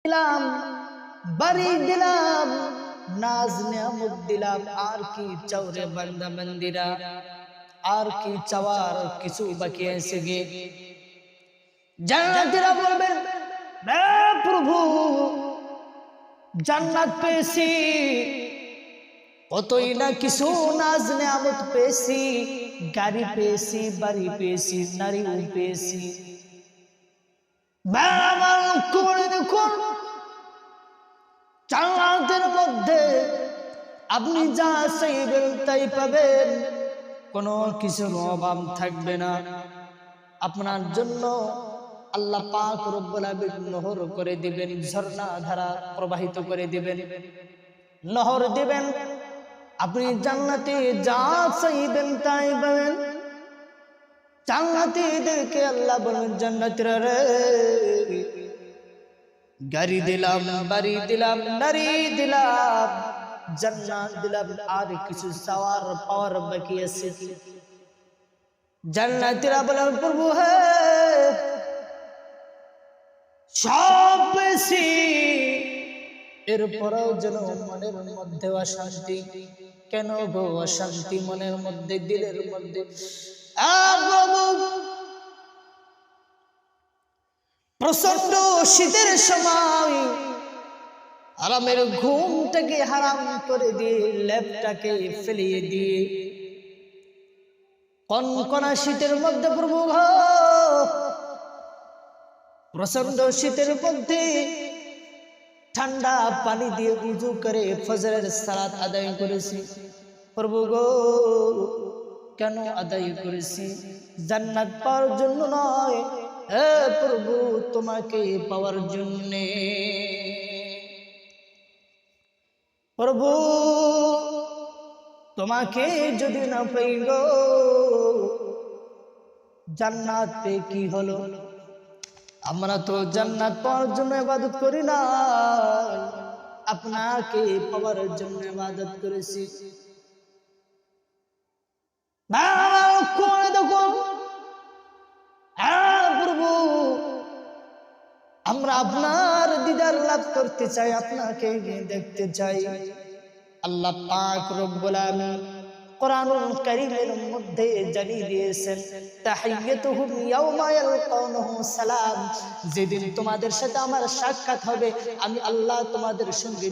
দিলাম, বাড়ি দিলাম, নাজ নিয়ামত দিলাম, আর কি চাও রে বান্দা বান্দিরা? আর কি চাওয়ার কিছু বাকি আছে গে? জান্নাতীরা বলবেন, হে প্রভু, জান্নাত পেয়েছি, কতই না কিছু নাজ নিয়ামত পেয়েছি, গাড়ি পেয়েছি, বাড়ি পেয়েছি, নারীও পেয়েছি। আমার লক্ষ্য করে দেখুন, জান্নাতের মধ্যে আপনি যা চাইবেন তাই পাবেন, কোনো কিছুর অভাব থাকবে না। আপনার জন্য আল্লাহ পাক রব্বুল আলামিন নহর করে দিবেন, ঝর্ণা ধারা প্রবাহিত করে দিবেন, নহর দিবেন। আপনি জান্নাতে যা চাইবেন তাই পাবেন। জান্নাতীদেরকে আল্লাহ বলেন, জান্নাতীরা রে, গাড়ি দিলাম, বাড়ি দিলাম, নারী দিলাম, জান্নাত দিলাম, আর কিছু চাওয়ার পাওয়ার বাকি আছে? জান্নাতীরা বলেন, প্রভু হে, সব পেয়েছি, এরপরেও যেন মনের মধ্যে অশান্তি। কেন গো অশান্তি মনের মধ্যে, দিলের মধ্যে? প্রচন্ড শীতের সময় আরামের ঘুমটাকে হারাম করে দিয়ে, ল্যাপটাকে ফেলিয়ে দিয়ে, কনকনা শীতের মধ্যে প্রভু প্রচন্ড শীতের মধ্যে ঠান্ডা পানি দিয়ে উযু করে ফজরের সালাত আদায় করেছি। প্রভু গো, কেন আদায় করেছি? জান্নাত পাওয়ার জন্য নয়, হে প্রভু, তোমাকে পাওয়ার জন্য। প্রভু, তোমাকে যদি না পাই গো, জান্নাত পেয়ে কি হলো? আমরা তো জান্নাত পাওয়ার জন্য ইবাদত করি না, আপনাকে পাওয়ার জন্য ইবাদত করেছি। প্রভু, আমরা আপনার দিদার লাভ করতে চাই, আপনাকে দেখতে চাই। আল্লাহ পাক রব্বুল আলামিন কোরআনুল কারীমের মধ্যে জানিয়ে দিয়েছেন, তাহিয়াতুহুম ইয়াওমা ইয়ালকাউনাহু সালাম, যেদিন তোমাদের সাথে আমার সাক্ষাৎ হবে, আমি আল্লাহ তোমাদের সঙ্গে